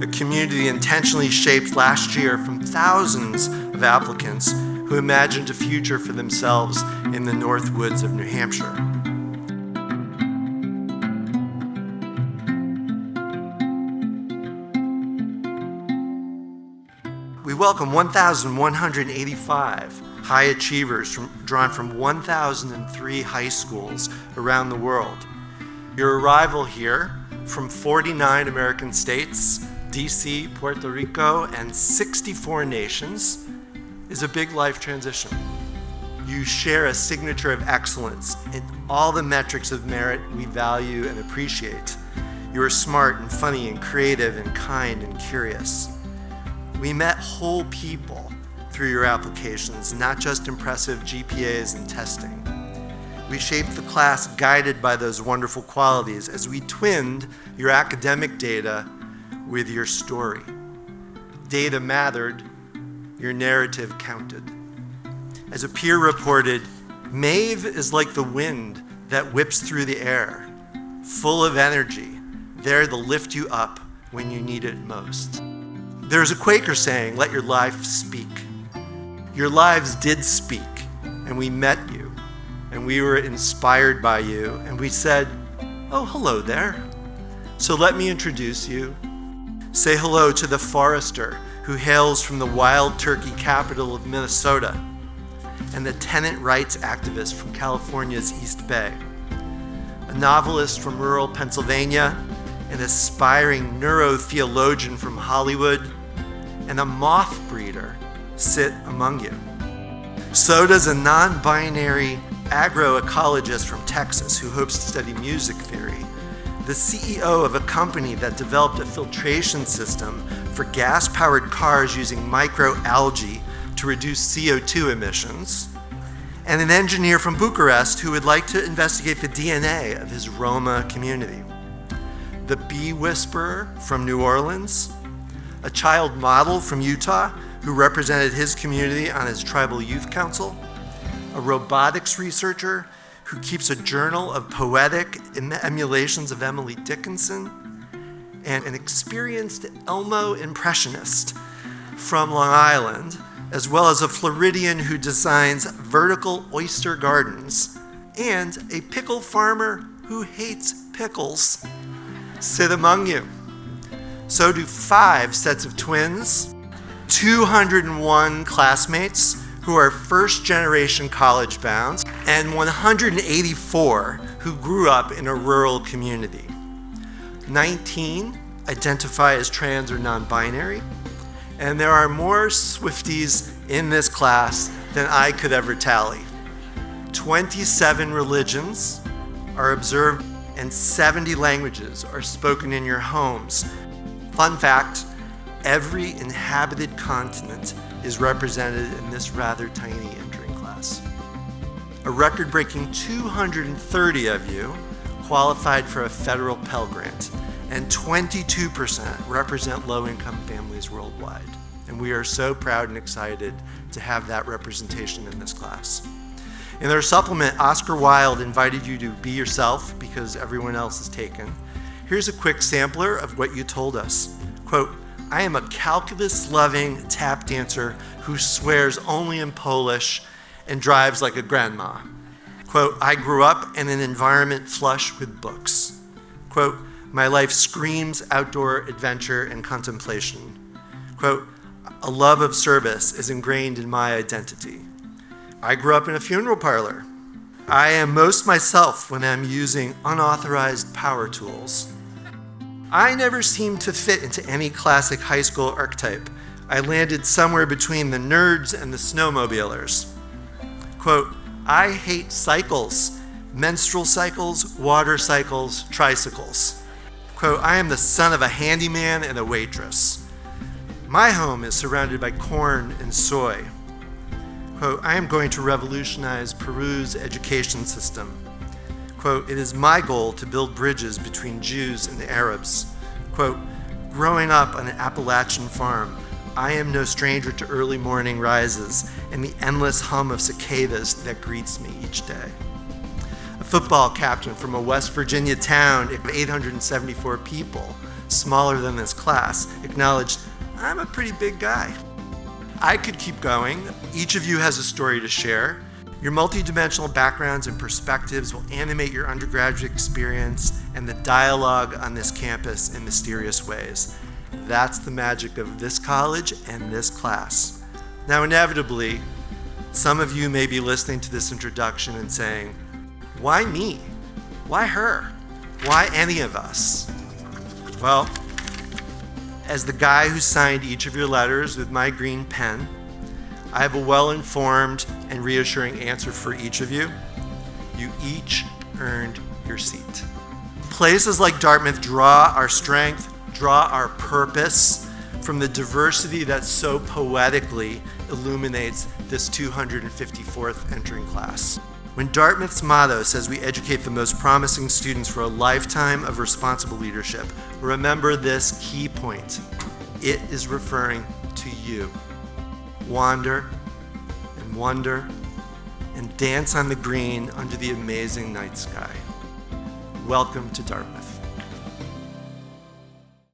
a community intentionally shaped last year from thousands of applicants who imagined a future for themselves in the North Woods of New Hampshire. We welcome 1,185 high achievers drawn from 1,003 high schools around the world. Your arrival here from 49 American states, DC, Puerto Rico, and 64 nations is a big life transition. You share a signature of excellence in all the metrics of merit we value and appreciate. You are smart and funny and creative and kind and curious. We met whole people through your applications, not just impressive GPAs and testing. We shaped the class guided by those wonderful qualities as we twinned your academic data with your story. Data mattered, your narrative counted. As a peer reported, Maeve is like the wind that whips through the air, full of energy, there to lift you up when you need it most. There's a Quaker saying, let your life speak. Your lives did speak, and we met you, and we were inspired by you, and we said, oh, hello there. So let me introduce you. Say hello to the forester who hails from the wild turkey capital of Minnesota, and the tenant rights activist from California's East Bay, a novelist from rural Pennsylvania, an aspiring neurotheologian from Hollywood, and a moth breeder sit among you. So does a non-binary agroecologist from Texas who hopes to study music theory, the CEO of a company that developed a filtration system for gas-powered cars using microalgae to reduce CO2 emissions, and an engineer from Bucharest who would like to investigate the DNA of his Roma community, the bee whisperer from New Orleans, a child model from Utah who represented his community on his tribal youth council, a robotics researcher who keeps a journal of poetic emulations of Emily Dickinson, and an experienced Elmo impressionist from Long Island, as well as a Floridian who designs vertical oyster gardens, and a pickle farmer who hates pickles, sit among you. So do 5 sets of twins, 201 classmates who are first-generation college bounds, and 184 who grew up in a rural community. 19 identify as trans or non-binary, and there are more Swifties in this class than I could ever tally. 27 religions are observed and 70 languages are spoken in your homes. Fun fact, every inhabited continent is represented in this rather tiny entering class. A record-breaking 230 of you qualified for a federal Pell Grant, and 22% represent low-income families worldwide. And we are so proud and excited to have that representation in this class. In their supplement, Oscar Wilde invited you to be yourself because everyone else is taken. Here's a quick sampler of what you told us. Quote, I am a calculus-loving tap dancer who swears only in Polish and drives like a grandma. Quote, I grew up in an environment flush with books. Quote, my life screams outdoor adventure and contemplation. Quote, a love of service is ingrained in my identity. I grew up in a funeral parlor. I am most myself when I'm using unauthorized power tools. I never seemed to fit into any classic high school archetype. I landed somewhere between the nerds and the snowmobilers. Quote, I hate cycles, menstrual cycles, water cycles, tricycles. Quote, I am the son of a handyman and a waitress. My home is surrounded by corn and soy. Quote, I am going to revolutionize Peru's education system. Quote, it is my goal to build bridges between Jews and Arabs. Quote, growing up on an Appalachian farm, I am no stranger to early morning rises and the endless hum of cicadas that greets me each day. A football captain from a West Virginia town of 874 people smaller than this class, acknowledged, "I'm a pretty big guy." I could keep going. Each of you has a story to share. Your multidimensional backgrounds and perspectives will animate your undergraduate experience and the dialogue on this campus in mysterious ways. That's the magic of this college and this class. Now, inevitably, some of you may be listening to this introduction and saying, "Why me? Why her? Why any of us?" Well, as the guy who signed each of your letters with my green pen, I have a well-informed and reassuring answer for each of you. You each earned your seat. Places like Dartmouth draw our strength, draw our purpose from the diversity that so poetically illuminates this 254th entering class. When Dartmouth's motto says we educate the most promising students for a lifetime of responsible leadership, remember this key point. It is referring to you. Wander and wonder and dance on the green under the amazing night sky. Welcome to Dartmouth.